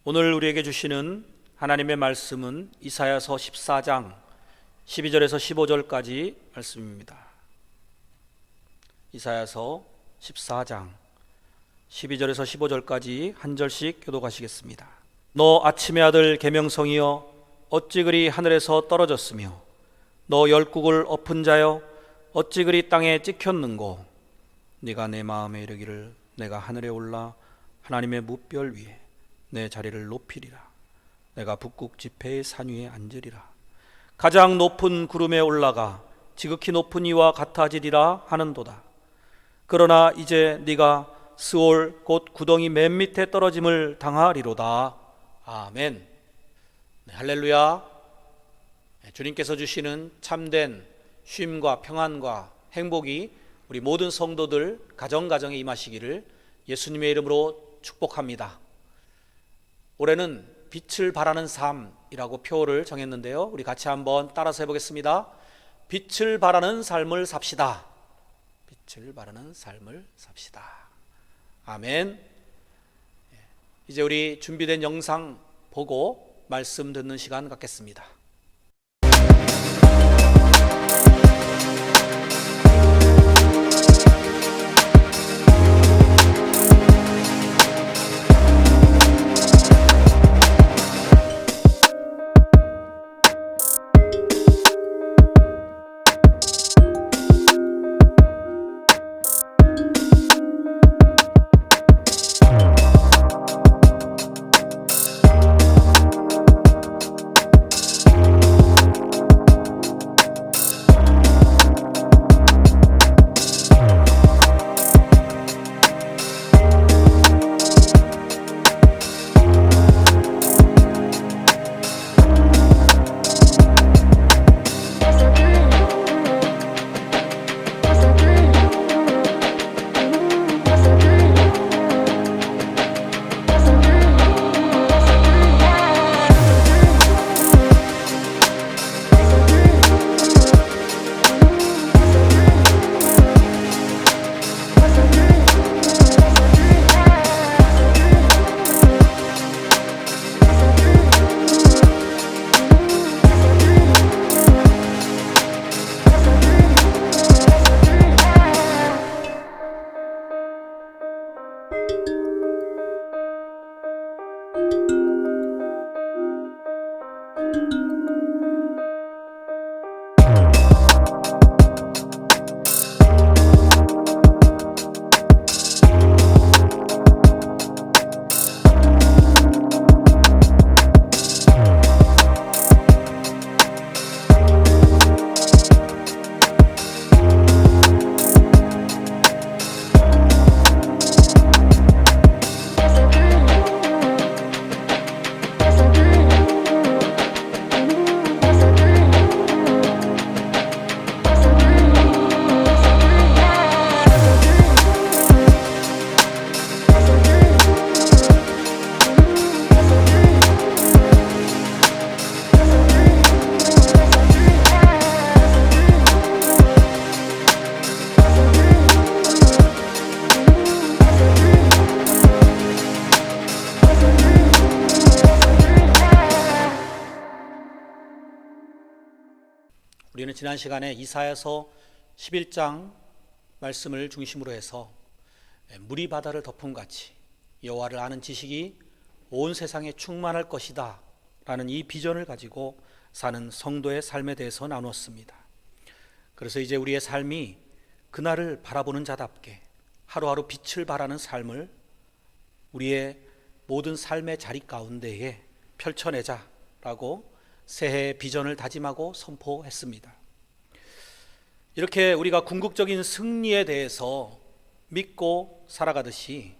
오늘 우리에게 주시는 하나님의 말씀은 이사야서 14장 12절에서 15절까지 말씀입니다. 이사야서 14장 12절에서 15절까지 한 절씩 교독하시겠습니다. 너 아침의 아들 계명성이여 어찌 그리 하늘에서 떨어졌으며 너 열국을 엎은 자여 어찌 그리 땅에 찍혔는고 네가 내 마음에 이르기를 내가 하늘에 올라 하나님의 무별 위에 내 자리를 높이리라. 내가 북극 지폐의 산 위에 앉으리라. 가장 높은 구름에 올라가 지극히 높은 이와 같아지리라 하는도다. 그러나 이제 네가 스올 곧 구덩이 맨 밑에 떨어짐을 당하리로다. 아멘. 네, 할렐루야. 주님께서 주시는 참된 쉼과 평안과 행복이 우리 모든 성도들 가정가정에 임하시기를 예수님의 이름으로 축복합니다. 올해는 빛을 발하는 삶이라고 표어를 정했는데요, 우리 같이 한번 따라서 해보겠습니다. 빛을 발하는 삶을 삽시다. 빛을 발하는 삶을 삽시다. 아멘. 이제 우리 준비된 영상 보고 말씀 듣는 시간 갖겠습니다. 우리는 지난 시간에 이사야서 11장 말씀을 중심으로 해서 물이 바다를 덮음같이 여호와를 아는 지식이 온 세상에 충만할 것이다 라는 이 비전을 가지고 사는 성도의 삶에 대해서 나누었습니다. 그래서 이제 우리의 삶이 그날을 바라보는 자답게 하루하루 빛을 발하는 삶을 우리의 모든 삶의 자리 가운데에 펼쳐내자라고 새해의 비전을 다짐하고 선포했습니다. 이렇게 우리가 궁극적인 승리에 대해서 믿고 살아가듯이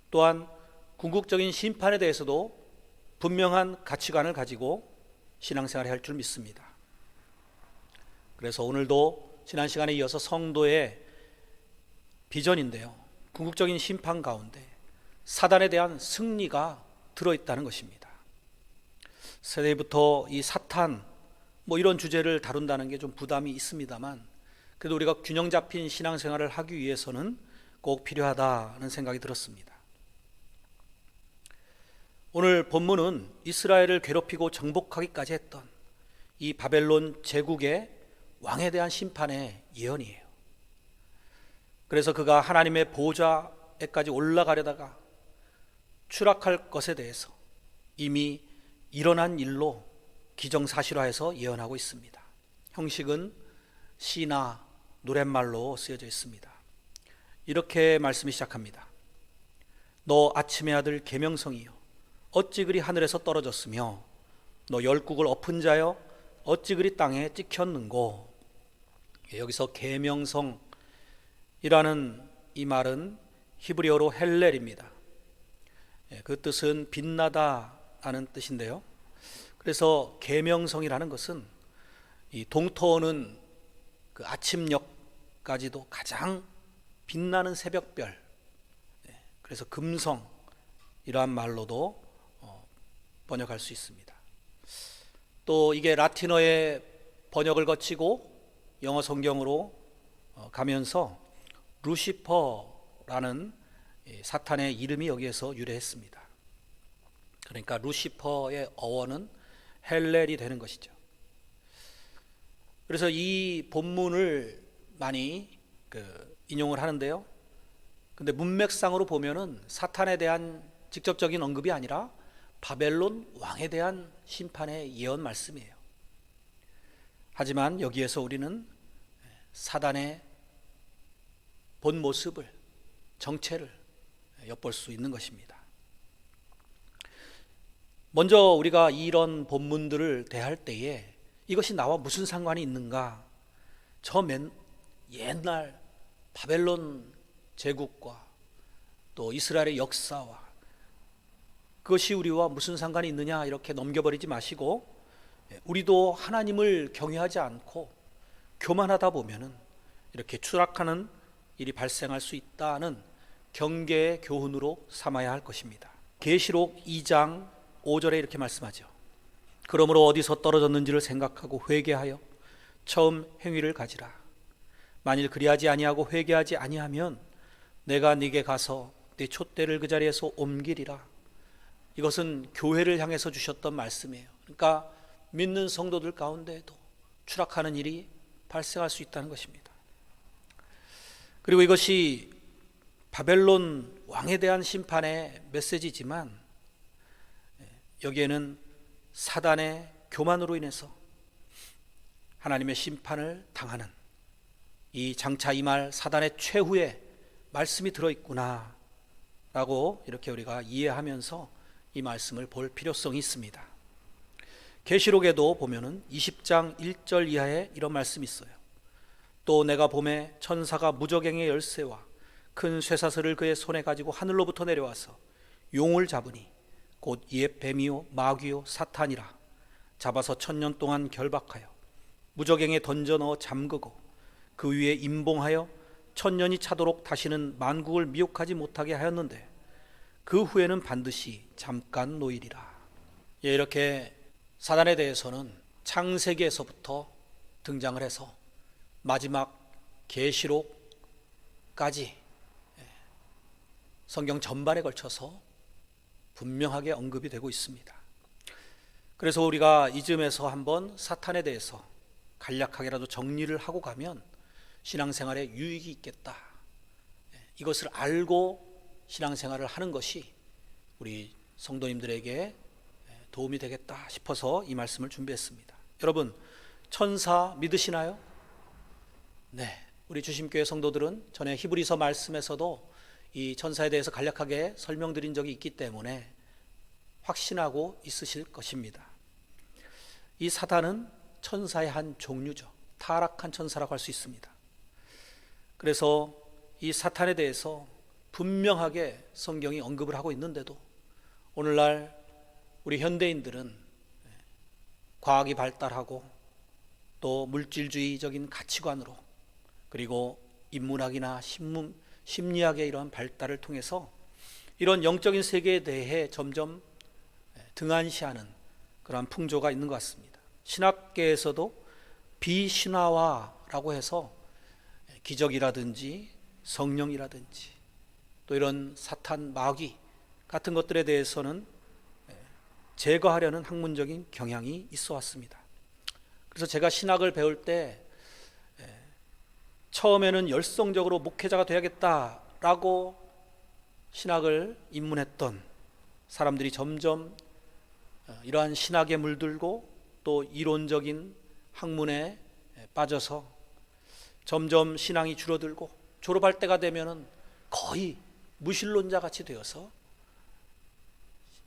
또한 궁극적인 심판에 대해서도 분명한 가치관을 가지고 신앙생활을 할 줄 믿습니다. 그래서 오늘도 지난 시간에 이어서 성도의 비전인데요, 궁극적인 심판 가운데 사단에 대한 승리가 들어있다는 것입니다. 새해부터 이 사탄 이런 주제를 다룬다는 게 좀 부담이 있습니다만, 그래도 우리가 균형 잡힌 신앙생활을 하기 위해서는 꼭 필요하다는 생각이 들었습니다. 오늘 본문은 이스라엘을 괴롭히고 정복하기까지 했던 이 바벨론 제국의 왕에 대한 심판의 예언이에요. 그래서 그가 하나님의 보좌에까지 올라가려다가 추락할 것에 대해서 이미 일어난 일로 기정사실화해서 예언하고 있습니다. 형식은 시나 노랫말로 쓰여져 있습니다. 이렇게 말씀이 시작합니다. 너 아침의 아들 계명성이여 어찌 그리 하늘에서 떨어졌으며 너 열국을 엎은 자여 어찌 그리 땅에 찍혔는고. 여기서 계명성이라는 이 말은 히브리어로 헬렐입니다. 그 뜻은 빛나다라는 뜻인데요. 그래서 계명성이라는 것은 이 동토는 그 아침녘까지도 가장 빛나는 새벽별, 그래서 금성 이러한 말로도 번역할 수 있습니다. 또 이게 라틴어의 번역을 거치고 영어 성경으로 가면서 루시퍼라는 사탄의 이름이 여기에서 유래했습니다. 그러니까 루시퍼의 어원은 헬렐이 되는 것이죠. 그래서 이 본문을 많이 인용을 하는데요. 근데 문맥상으로 보면은 사탄에 대한 직접적인 언급이 아니라 바벨론 왕에 대한 심판의 예언 말씀이에요. 하지만 여기에서 우리는 사단의 본 모습을, 정체를 엿볼 수 있는 것입니다. 먼저 우리가 이런 본문들을 대할 때에 이것이 나와 무슨 상관이 있는가? 저 옛날 바벨론 제국과 또 이스라엘의 역사와 그것이 우리와 무슨 상관이 있느냐 이렇게 넘겨버리지 마시고, 우리도 하나님을 경외하지 않고 교만하다 보면은 이렇게 추락하는 일이 발생할 수 있다는 경계의 교훈으로 삼아야 할 것입니다. 계시록 2장 5절에 이렇게 말씀하죠. 그러므로 어디서 떨어졌는지를 생각하고 회개하여 처음 행위를 가지라. 만일 그리하지 아니하고 회개하지 아니하면 내가 네게 가서 네 촛대를 그 자리에서 옮기리라. 이것은 교회를 향해서 주셨던 말씀이에요. 그러니까 믿는 성도들 가운데에도 추락하는 일이 발생할 수 있다는 것입니다. 그리고 이것이 바벨론 왕에 대한 심판의 메시지지만 여기에는 사단의 교만으로 인해서 하나님의 심판을 당하는 이 장차 임할 사단의 최후의 말씀이 들어있구나 라고 이렇게 우리가 이해하면서 이 말씀을 볼 필요성이 있습니다. 계시록에도 보면은 20장 1절 이하에 이런 말씀이 있어요. 또 내가 봄에 천사가 무저갱의 열쇠와 큰 쇠사슬을 그의 손에 가지고 하늘로부터 내려와서 용을 잡으니 곧 옛 뱀이요 마귀요 사탄이라. 잡아서 1000년 동안 결박하여 무저갱에 던져 넣어 잠그고 그 위에 임봉하여 1000년이 차도록 다시는 만국을 미혹하지 못하게 하였는데 그 후에는 반드시 잠깐 노일이라. 이렇게 사단에 대해서는 창세기에서부터 등장을 해서 마지막 계시록까지 성경 전반에 걸쳐서 분명하게 언급이 되고 있습니다. 그래서 우리가 이쯤에서 한번 사탄에 대해서 간략하게라도 정리를 하고 가면 신앙생활에 유익이 있겠다. 이것을 알고 신앙생활을 하는 것이 우리 성도님들에게 도움이 되겠다 싶어서 이 말씀을 준비했습니다. 여러분, 천사 믿으시나요? 네, 우리 주심교회 성도들은 전에 히브리서 말씀에서도 이 천사에 대해서 간략하게 설명드린 적이 있기 때문에 확신하고 있으실 것입니다. 이 사단은 천사의 한 종류죠. 타락한 천사라고 할 수 있습니다. 그래서 이 사탄에 대해서 분명하게 성경이 언급을 하고 있는데도 오늘날 우리 현대인들은 과학이 발달하고 또 물질주의적인 가치관으로 그리고 인문학이나 심리학의 이런 발달을 통해서 이런 영적인 세계에 대해 점점 등한시하는 그러한 풍조가 있는 것 같습니다. 신학계에서도 비신화화라고 해서 기적이라든지 성령이라든지 또 이런 사탄, 마귀 같은 것들에 대해서는 제거하려는 학문적인 경향이 있어 왔습니다. 그래서 제가 신학을 배울 때 처음에는 열성적으로 목회자가 되야겠다라고 신학을 입문했던 사람들이 점점 이러한 신학에 물들고 또 이론적인 학문에 빠져서 점점 신앙이 줄어들고 졸업할 때가 되면은 거의 무신론자 같이 되어서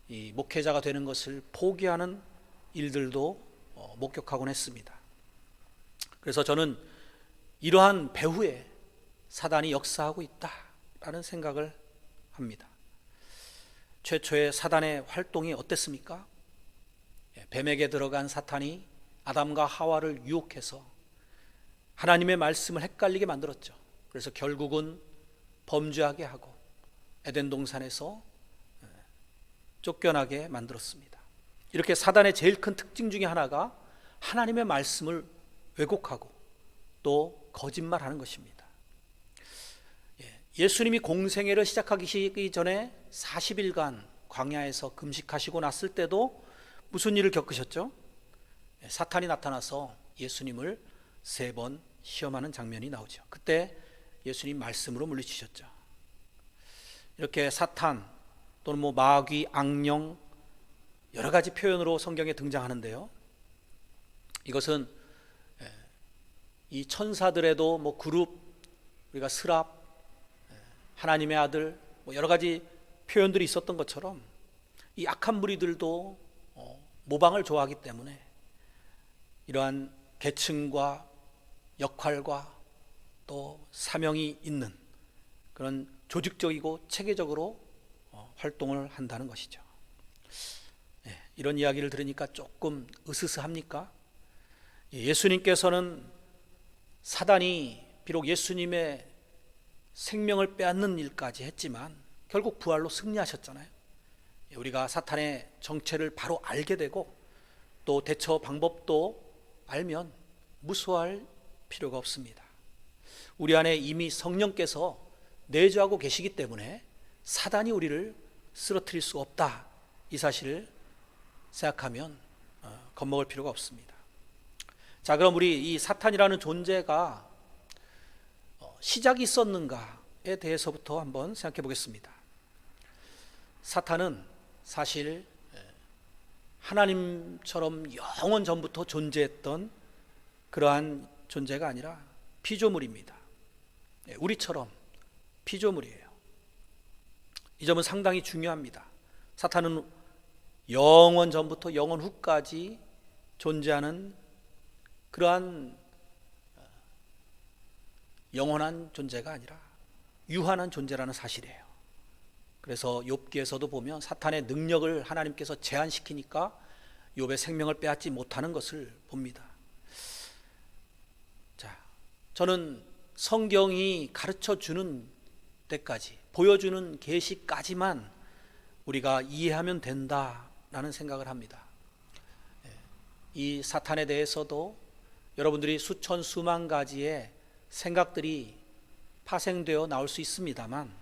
이 목회자가 되는 것을 포기하는 일들도 목격하곤 했습니다. 그래서 저는 이러한 배후에 사단이 역사하고 있다라는 생각을 합니다. 최초의 사단의 활동이 어땠습니까? 뱀에게 들어간 사탄이 아담과 하와를 유혹해서 하나님의 말씀을 헷갈리게 만들었죠. 그래서 결국은 범죄하게 하고 에덴 동산에서 쫓겨나게 만들었습니다. 이렇게 사단의 제일 큰 특징 중에 하나가 하나님의 말씀을 왜곡하고 또 거짓말하는 것입니다. 예수님이 공생애를 시작하기 전에 40일간 광야에서 금식하시고 났을 때도 무슨 일을 겪으셨죠? 사탄이 나타나서 예수님을 3번 시험하는 장면이 나오죠. 그때 예수님 말씀으로 물리치셨죠. 이렇게 사탄 또는 마귀, 악령 여러 가지 표현으로 성경에 등장하는데요. 이것은 이 천사들에도 그룹, 우리가 스랍, 하나님의 아들 여러 가지 표현들이 있었던 것처럼 이 악한 무리들도 모방을 좋아하기 때문에 이러한 계층과 역할과 또 사명이 있는 그런 조직적이고 체계적으로 활동을 한다는 것이죠. 이런 이야기를 들으니까 조금 으스스합니까? 예수님께서는 사단이 비록 예수님의 생명을 빼앗는 일까지 했지만 결국 부활로 승리하셨잖아요. 우리가 사탄의 정체를 바로 알게 되고 또 대처 방법도 알면 무서워할 필요가 없습니다. 우리 안에 이미 성령께서 내주하고 계시기 때문에 사단이 우리를 쓰러뜨릴 수 없다, 이 사실을 생각하면 겁먹을 필요가 없습니다. 자, 그럼 우리 이 사탄이라는 존재가 시작이 있었는가에 대해서부터 한번 생각해 보겠습니다. 사탄은 사실 하나님처럼 영원 전부터 존재했던 그러한 존재가 아니라 피조물입니다. 우리처럼 피조물이에요. 이 점은 상당히 중요합니다. 사탄은 영원 전부터 영원 후까지 존재하는 그러한 영원한 존재가 아니라 유한한 존재라는 사실이에요. 그래서 욥기에서도 보면 사탄의 능력을 하나님께서 제한시키니까 욥의 생명을 빼앗지 못하는 것을 봅니다. 자, 저는 성경이 가르쳐 주는 때까지, 보여주는 계시까지만 우리가 이해하면 된다라는 생각을 합니다. 이 사탄에 대해서도 여러분들이 수천 수만 가지의 생각들이 파생되어 나올 수 있습니다만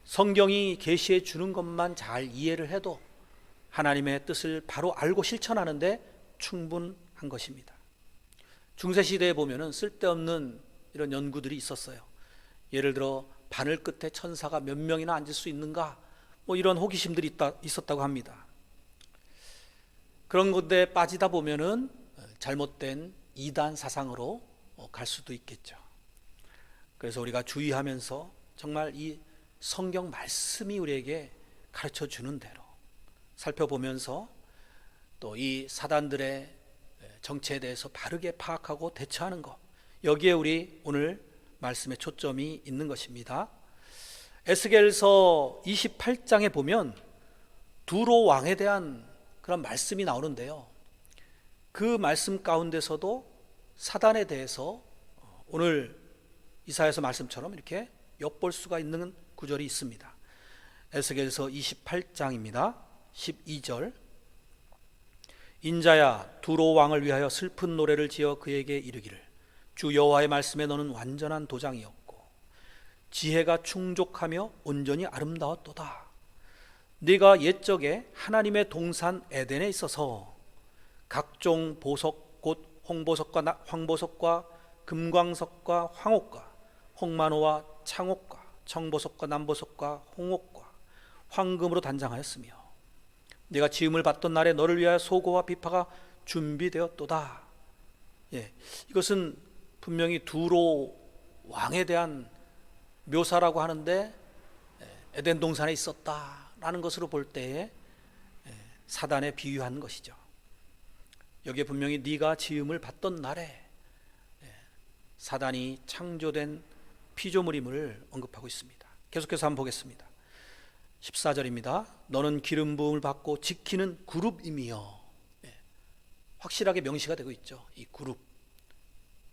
성경이 계시해 주는 것만 잘 이해를 해도 하나님의 뜻을 바로 알고 실천하는데 충분한 것입니다. 중세시대에 보면은 쓸데없는 이런 연구들이 있었어요. 예를 들어 바늘 끝에 천사가 몇 명이나 앉을 수 있는가, 이런 호기심들이 있었다고 합니다. 그런 건데 빠지다 보면은 잘못된 이단 사상으로 갈 수도 있겠죠. 그래서 우리가 주의하면서 정말 이 성경 말씀이 우리에게 가르쳐 주는 대로 살펴보면서 또 이 사단들의 정체에 대해서 바르게 파악하고 대처하는 것, 여기에 우리 오늘 말씀의 초점이 있는 것입니다. 에스겔서 28장에 보면 두로 왕에 대한 그런 말씀이 나오는데요, 그 말씀 가운데서도 사단에 대해서 오늘 이사야서 말씀처럼 이렇게 엿볼 수가 있는 구절이 있습니다. 에스겔서 28장입니다. 12절. 인자야, 두로 왕을 위하여 슬픈 노래를 지어 그에게 이르기를, 주 여호와의 말씀에 너는 완전한 도장이었고 지혜가 충족하며 온전히 아름다웠도다. 네가 옛적에 하나님의 동산 에덴에 있어서 각종 보석 곧 홍보석과 황보석과 금광석과 황옥과 홍만호와 창옥과 청보석과 남보석과 홍옥과 황금으로 단장하였으며 네가 지음을 받던 날에 너를 위하여 소고와 비파가 준비되었도다. 이것은 분명히 두로 왕에 대한 묘사라고 하는데 에덴 동산에 있었다라는 것으로 볼 때에 사단에 비유한 것이죠. 여기에 분명히 네가 지음을 받던 날에 사단이 창조된 피조물임을 언급하고 있습니다. 계속해서 한번 보겠습니다. 14절입니다. 너는 기름 부음을 받고 지키는 그룹이며, 확실하게 명시가 되고 있죠. 이 그룹,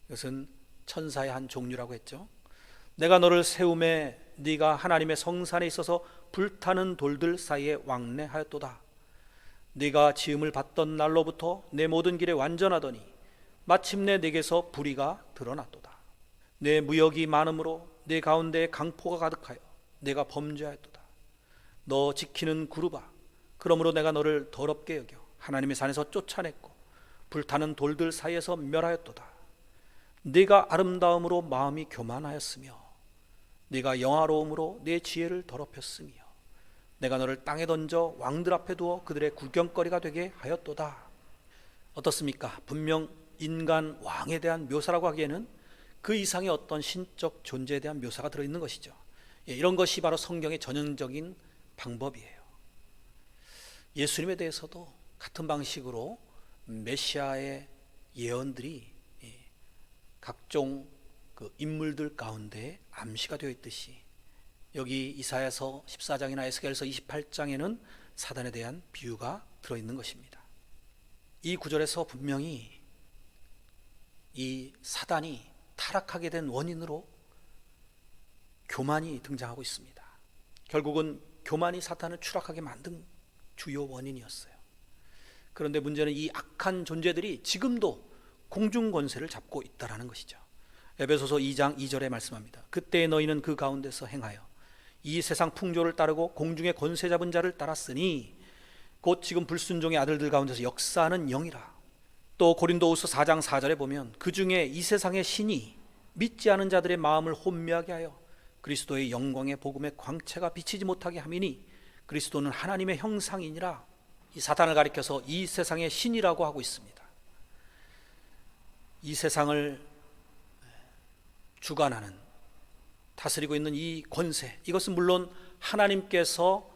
이것은 천사의 한 종류라고 했죠. 내가 너를 세움에 네가 하나님의 성산에 있어서 불타는 돌들 사이에 왕래하였도다. 네가 지음을 받던 날로부터 내 모든 길에 완전하더니 마침내 내게서 불의가 드러났도다. 내 무역이 많음으로 내 가운데에 강포가 가득하여 내가 범죄하였도다. 너 지키는 그룹아, 그러므로 내가 너를 더럽게 여겨 하나님의 산에서 쫓아냈고 불타는 돌들 사이에서 멸하였도다. 네가 아름다움으로 마음이 교만하였으며 네가 영화로움으로 내 지혜를 더럽혔으며 내가 너를 땅에 던져 왕들 앞에 두어 그들의 구경거리가 되게 하였도다. 어떻습니까? 분명 인간 왕에 대한 묘사라고 하기에는 그 이상의 어떤 신적 존재에 대한 묘사가 들어있는 것이죠. 이런 것이 바로 성경의 전형적인 방법이에요. 예수님에 대해서도 같은 방식으로 메시아의 예언들이 각종 그 인물들 가운데 암시가 되어 있듯이 여기 이사야서 14장이나 에스겔서 28장에는 사단에 대한 비유가 들어있는 것입니다. 이 구절에서 분명히 이 사단이 타락하게 된 원인으로 교만이 등장하고 있습니다. 결국은 교만이 사탄을 추락하게 만든 주요 원인이었어요. 그런데 문제는 이 악한 존재들이 지금도 공중 권세를 잡고 있다는 것이죠. 에베소서 2장 2절에 말씀합니다. 그때 너희는 그 가운데서 행하여 이 세상 풍조를 따르고 공중의 권세 잡은 자를 따랐으니 곧 지금 불순종의 아들들 가운데서 역사하는 영이라. 또 고린도후서 4장 4절에 보면 그 중에 이 세상의 신이 믿지 않은 자들의 마음을 혼미하게 하여 그리스도의 영광의 복음의 광채가 비치지 못하게 함이니 그리스도는 하나님의 형상이니라. 이 사탄을 가리켜서 이 세상의 신이라고 하고 있습니다. 이 세상을 주관하는, 다스리고 있는 이 권세, 이것은 물론 하나님께서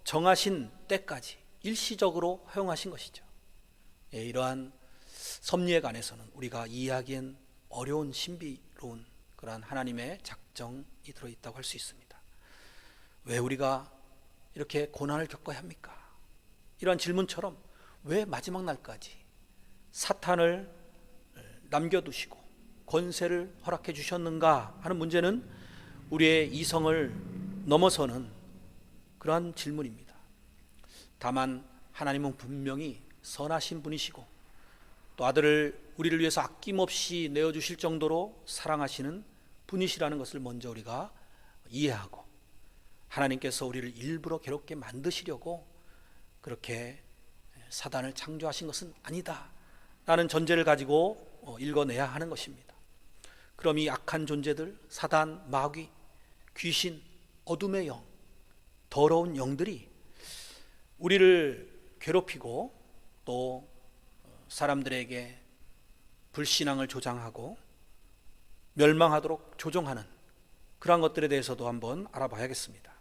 정하신 때까지 일시적으로 허용하신 것이죠. 이러한 섭리에 관해서는 우리가 이해하기엔 어려운 신비로운 그러한 하나님의 작정이 들어있다고 할 수 있습니다. 왜 우리가 이렇게 고난을 겪어야 합니까? 이러한 질문처럼 왜 마지막 날까지 사탄을 남겨두시고 권세를 허락해 주셨는가 하는 문제는 우리의 이성을 넘어서는 그러한 질문입니다. 다만 하나님은 분명히 선하신 분이시고 또 아들을 우리를 위해서 아낌없이 내어주실 정도로 사랑하시는 분이시라는 것을 먼저 우리가 이해하고, 하나님께서 우리를 일부러 괴롭게 만드시려고 그렇게 사단을 창조하신 것은 아니다 라는 전제를 가지고 읽어내야 하는 것입니다. 그럼 이 악한 존재들, 사단, 마귀, 귀신, 어둠의 영, 더러운 영들이 우리를 괴롭히고 또 사람들에게 불신앙을 조장하고 멸망하도록 조종하는 그러한 것들에 대해서도 한번 알아봐야겠습니다.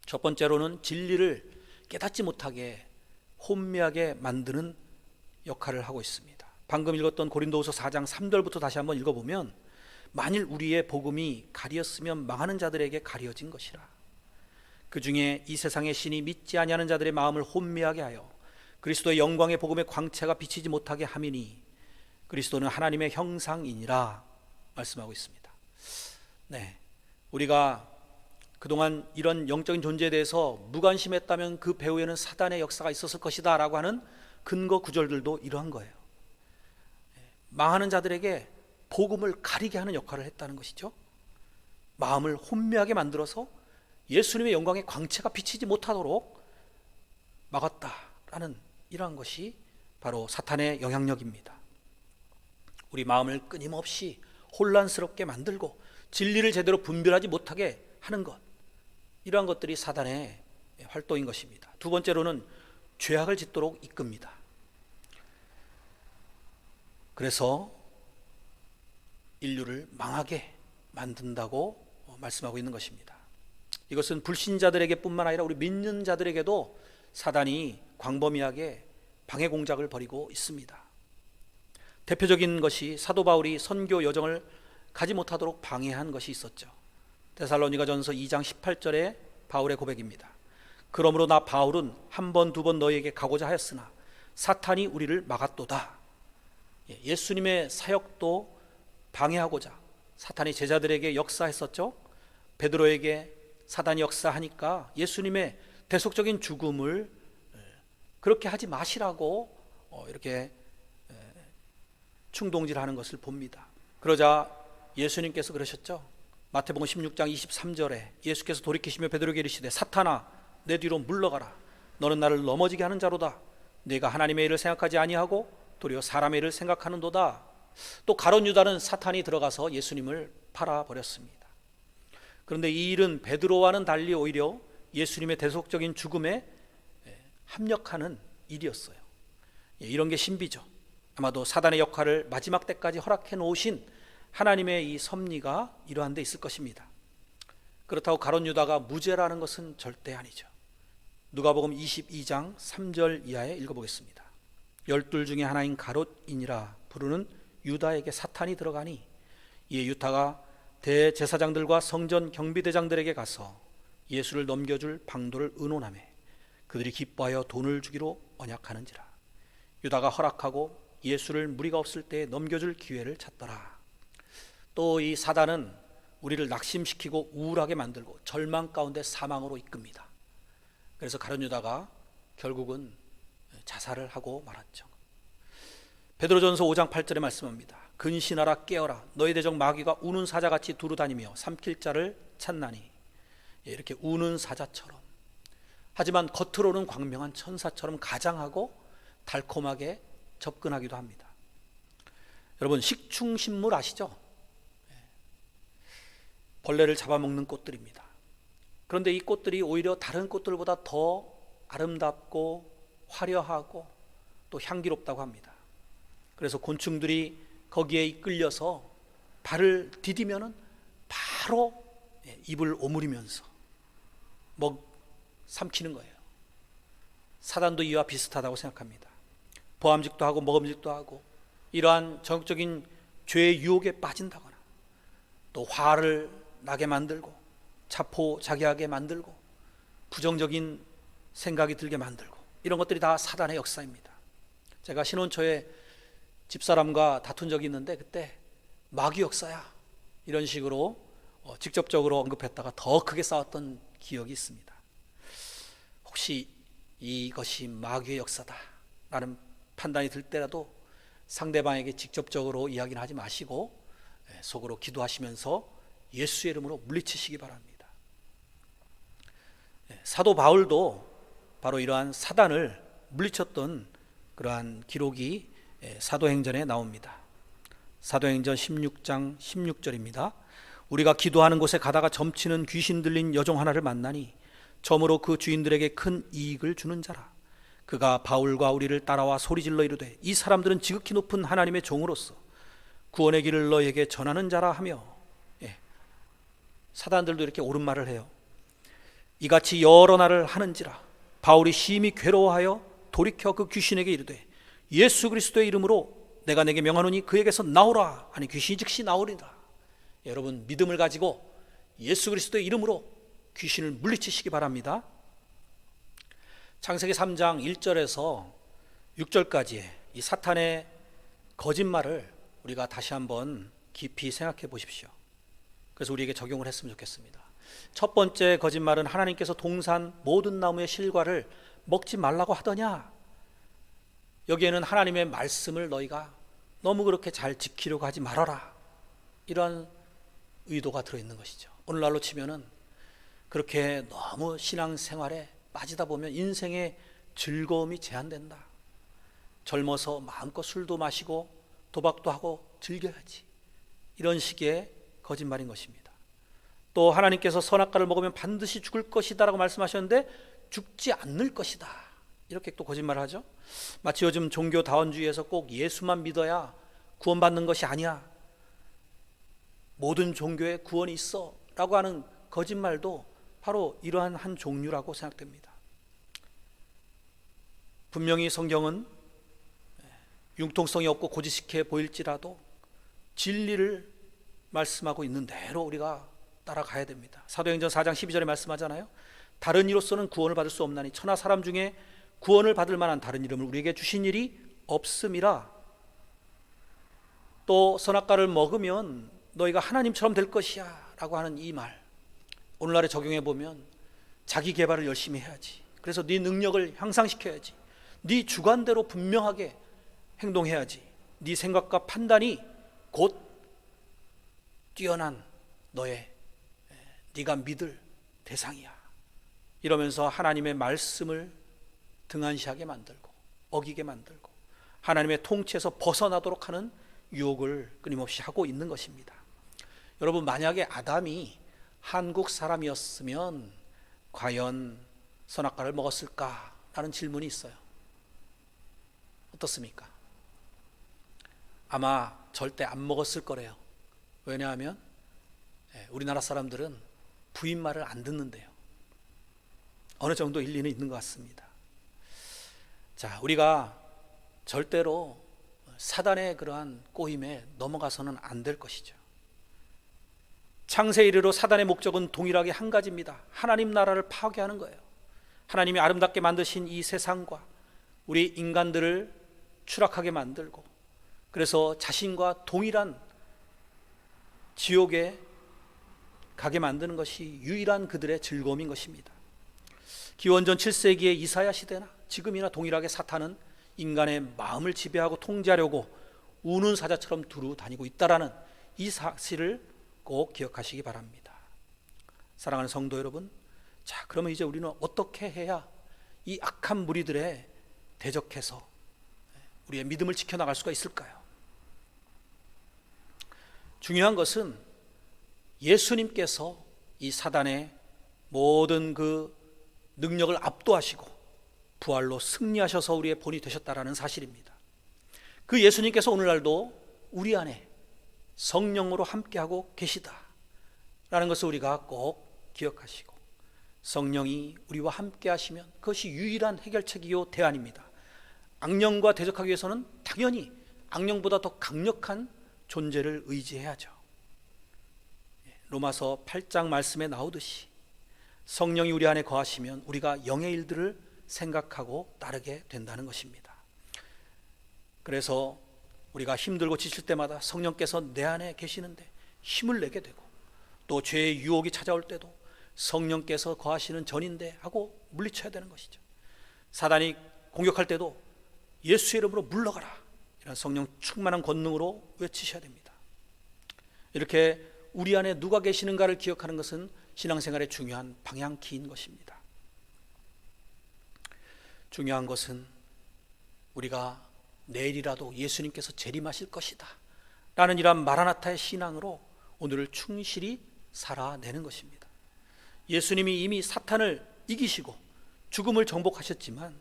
첫 번째로는 진리를 깨닫지 못하게 혼미하게 만드는 역할을 하고 있습니다. 방금 읽었던 고린도후서 4장 3절부터 다시 한번 읽어보면 만일 우리의 복음이 가리었으면 망하는 자들에게 가려진 것이라. 그 중에 이 세상의 신이 믿지 아니하는 자들의 마음을 혼미하게 하여 그리스도의 영광의 복음의 광채가 비치지 못하게 함이니 그리스도는 하나님의 형상이니라 말씀하고 있습니다. 우리가 그동안 이런 영적인 존재에 대해서 무관심했다면 그 배후에는 사단의 역사가 있었을 것이다 라고 하는 근거 구절들도 이러한 거예요. 망하는 자들에게 복음을 가리게 하는 역할을 했다는 것이죠. 마음을 혼미하게 만들어서 예수님의 영광의 광채가 비치지 못하도록 막았다라는 이러한 것이 바로 사탄의 영향력입니다. 우리 마음을 끊임없이 혼란스럽게 만들고 진리를 제대로 분별하지 못하게 하는 것, 이러한 것들이 사단의 활동인 것입니다. 두 번째로는 죄악을 짓도록 이끕니다. 그래서 인류를 망하게 만든다고 말씀하고 있는 것입니다. 이것은 불신자들에게 뿐만 아니라 우리 믿는 자들에게도 사단이 광범위하게 방해 공작을 벌이고 있습니다. 대표적인 것이 사도 바울이 선교 여정을 가지 못하도록 방해한 것이 있었죠. 데살로니가전서 2장 18절에 바울의 고백입니다. 그러므로 나 바울은 한 번 두 번 너희에게 가고자 하였으나 사탄이 우리를 막았도다. 예수님의 사역도 방해하고자 사탄이 제자들에게 역사했었죠. 베드로에게 사단이 역사하니까 예수님의 대속적인 죽음을 그렇게 하지 마시라고 이렇게 충동질하는 것을 봅니다. 그러자 예수님께서 그러셨죠. 마태복음 16장 23절에 예수께서 돌이키시며 베드로에게 이르시되 사탄아 내 뒤로 물러가라. 너는 나를 넘어지게 하는 자로다. 네가 하나님의 일을 생각하지 아니하고 도리어 사람의 일을 생각하는도다. 또 가룟 유다는 사탄이 들어가서 예수님을 팔아버렸습니다. 그런데 이 일은 베드로와는 달리 오히려 예수님의 대속적인 죽음에 합력하는 일이었어요. 이런 게 신비죠. 아마도 사단의 역할을 마지막 때까지 허락해 놓으신 하나님의 이 섭리가 이러한 데 있을 것입니다. 그렇다고 가룟 유다가 무죄라는 것은 절대 아니죠. 누가복음 22장 3절 이하에 읽어보겠습니다. 12 중에 하나인 가롯이니라 부르는 유다에게 사탄이 들어가니 이에 유다가 대제사장들과 성전 경비대장들에게 가서 예수를 넘겨줄 방도를 의논하며 그들이 기뻐하여 돈을 주기로 언약하는지라. 유다가 허락하고 예수를 무리가 없을 때에 넘겨줄 기회를 찾더라. 또 이 사단은 우리를 낙심시키고 우울하게 만들고 절망 가운데 사망으로 이끕니다. 그래서 가룟 유다가 결국은 자살을 하고 말았죠. 베드로전서 5장 8절에 말씀합니다. 근신하라 깨어라 너희 대적 마귀가 우는 사자같이 두루 다니며 삼킬 자를 찾나니. 이렇게 우는 사자처럼, 하지만 겉으로는 광명한 천사처럼 가장하고 달콤하게 접근하기도 합니다. 여러분 식충식물 아시죠? 벌레를 잡아먹는 꽃들입니다. 그런데 이 꽃들이 오히려 다른 꽃들보다 더 아름답고 화려하고 또 향기롭다고 합니다. 그래서 곤충들이 거기에 이끌려서 발을 디디면은 바로 입을 오므리면서 삼키는 거예요. 사단도 이와 비슷하다고 생각합니다. 보암직도 하고 먹음직도 하고 이러한 전적인 죄의 유혹에 빠진다거나 또 화를 나게 만들고 자포자기하게 만들고 부정적인 생각이 들게 만들고 이런 것들이 다 사단의 역사입니다. 제가 신혼초에 집사람과 다툰 적이 있는데 그때 마귀 역사야 이런 식으로 직접적으로 언급했다가 더 크게 싸웠던 기억이 있습니다. 혹시 이것이 마귀의 역사다라는 판단이 들 때라도 상대방에게 직접적으로 이야기는 하지 마시고 속으로 기도하시면서 예수의 이름으로 물리치시기 바랍니다. 사도 바울도 바로 이러한 사단을 물리쳤던 그러한 기록이 사도행전에 나옵니다. 사도행전 16장 16절입니다. 우리가 기도하는 곳에 가다가 점치는 귀신 들린 여종 하나를 만나니 점으로 그 주인들에게 큰 이익을 주는 자라. 그가 바울과 우리를 따라와 소리질러 이르되 이 사람들은 지극히 높은 하나님의 종으로서 구원의 길을 너에게 전하는 자라 하며, 사단들도 이렇게 옳은 말을 해요. 이같이 여러 날을 하는지라. 바울이 심히 괴로워하여 돌이켜 그 귀신에게 이르되 예수 그리스도의 이름으로 내가 내게 명하노니 그에게서 나오라 하니 귀신이 즉시 나오리라. 여러분 믿음을 가지고 예수 그리스도의 이름으로 귀신을 물리치시기 바랍니다. 창세기 3장 1절에서 6절까지의 이 사탄의 거짓말을 우리가 다시 한번 깊이 생각해 보십시오. 그래서 우리에게 적용을 했으면 좋겠습니다. 첫 번째 거짓말은 하나님께서 동산 모든 나무의 실과를 먹지 말라고 하더냐. 여기에는 하나님의 말씀을 너희가 너무 그렇게 잘 지키려고 하지 말아라, 이러한 의도가 들어있는 것이죠. 오늘날로 치면은 그렇게 너무 신앙생활에 빠지다 보면 인생의 즐거움이 제한된다. 젊어서 마음껏 술도 마시고 도박도 하고 즐겨야지. 이런 식의 거짓말인 것입니다. 또 하나님께서 선악과를 먹으면 반드시 죽을 것이다 라고 말씀하셨는데 죽지 않을 것이다, 이렇게 또 거짓말을 하죠. 마치 요즘 종교다원주의에서 꼭 예수만 믿어야 구원받는 것이 아니야, 모든 종교에 구원이 있어 라고 하는 거짓말도 바로 이러한 한 종류라고 생각됩니다. 분명히 성경은 융통성이 없고 고지식해 보일지라도 진리를 말씀하고 있는 대로 우리가 따라가야 됩니다. 사도행전 4장 12절에 말씀하잖아요. 다른 이로서는 구원을 받을 수 없나니 천하 사람 중에 구원을 받을 만한 다른 이름을 우리에게 주신 일이 없음이라. 또 선악과를 먹으면 너희가 하나님처럼 될 것이야 라고 하는 이 말, 오늘날에 적용해 보면 자기 개발을 열심히 해야지, 그래서 네 능력을 향상시켜야지, 네 주관대로 분명하게 행동해야지, 네 생각과 판단이 곧 뛰어난 너의 네가 믿을 대상이야, 이러면서 하나님의 말씀을 등한시하게 만들고 어기게 만들고 하나님의 통치에서 벗어나도록 하는 유혹을 끊임없이 하고 있는 것입니다. 여러분, 만약에 아담이 한국 사람이었으면 과연 선악과를 먹었을까라는 질문이 있어요. 어떻습니까? 아마 절대 안 먹었을 거래요. 왜냐하면 우리나라 사람들은 부인 말을 안 듣는데요. 어느 정도 일리는 있는 것 같습니다. 자, 우리가 절대로 사단의 그러한 꼬임에 넘어가서는 안 될 것이죠. 창세 이래로 사단의 목적은 동일하게 한 가지입니다. 하나님 나라를 파괴하는 거예요. 하나님이 아름답게 만드신 이 세상과 우리 인간들을 추락하게 만들고, 그래서 자신과 동일한 지옥에 가게 만드는 것이 유일한 그들의 즐거움인 것입니다. 기원전 7세기의 이사야 시대나 지금이나 동일하게 사탄은 인간의 마음을 지배하고 통제하려고 우는 사자처럼 두루 다니고 있다라는 이 사실을 꼭 기억하시기 바랍니다. 사랑하는 성도 여러분, 자, 그러면 이제 우리는 어떻게 해야 이 악한 무리들에 대적해서 우리의 믿음을 지켜나갈 수가 있을까요? 중요한 것은 예수님께서 이 사단의 모든 그 능력을 압도하시고 부활로 승리하셔서 우리의 본이 되셨다라는 사실입니다. 그 예수님께서 오늘날도 우리 안에 성령으로 함께하고 계시다라는 것을 우리가 꼭 기억하시고, 성령이 우리와 함께하시면 그것이 유일한 해결책이요 대안입니다. 악령과 대적하기 위해서는 당연히 악령보다 더 강력한 존재를 의지해야죠. 로마서 8장 말씀에 나오듯이 성령이 우리 안에 거하시면 우리가 영의 일들을 생각하고 따르게 된다는 것입니다. 그래서 우리가 힘들고 지칠 때마다 성령께서 내 안에 계시는데 힘을 내게 되고, 또 죄의 유혹이 찾아올 때도 성령께서 거하시는 전인데 하고 물리쳐야 되는 것이죠. 사단이 공격할 때도 예수의 이름으로 물러가라, 이런 성령 충만한 권능으로 외치셔야 됩니다. 이렇게 우리 안에 누가 계시는가를 기억하는 것은 신앙생활의 중요한 방향키인 것입니다. 중요한 것은 우리가 내일이라도 예수님께서 재림하실 것이다 라는 이러한 마라나타의 신앙으로 오늘을 충실히 살아내는 것입니다. 예수님이 이미 사탄을 이기시고 죽음을 정복하셨지만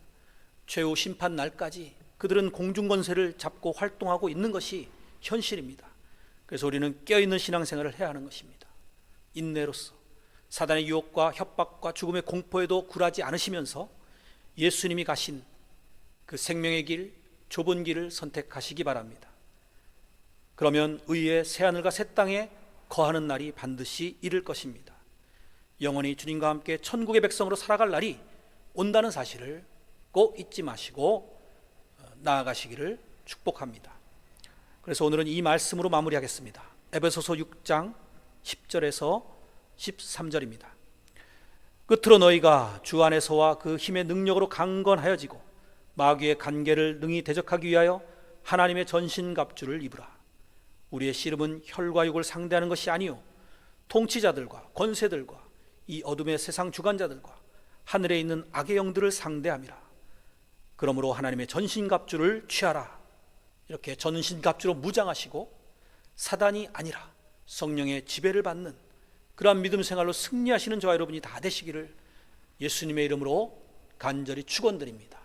최후 심판 날까지 그들은 공중권세를 잡고 활동하고 있는 것이 현실입니다. 그래서 우리는 깨어있는 신앙생활을 해야 하는 것입니다. 인내로서 사단의 유혹과 협박과 죽음의 공포에도 굴하지 않으시면서 예수님이 가신 그 생명의 길, 좁은 길을 선택하시기 바랍니다. 그러면 의의 새하늘과 새 땅에 거하는 날이 반드시 이를 것입니다. 영원히 주님과 함께 천국의 백성으로 살아갈 날이 온다는 사실을 꼭 잊지 마시고 나아가시기를 축복합니다. 그래서 오늘은 이 말씀으로 마무리하겠습니다. 에베소서 6장 10절에서 13절입니다. 끝으로 너희가 주 안에서와 그 힘의 능력으로 강건하여지고 마귀의 간계를 능히 대적하기 위하여 하나님의 전신갑주를 입으라. 우리의 씨름은 혈과 육을 상대하는 것이 아니요 통치자들과 권세들과 이 어둠의 세상 주관자들과 하늘에 있는 악의 영들을 상대함이라. 그러므로 하나님의 전신갑주를 취하라. 이렇게 전신갑주로 무장하시고 사단이 아니라 성령의 지배를 받는 그러한 믿음 생활로 승리하시는 저와 여러분이 다 되시기를 예수님의 이름으로 간절히 축원드립니다.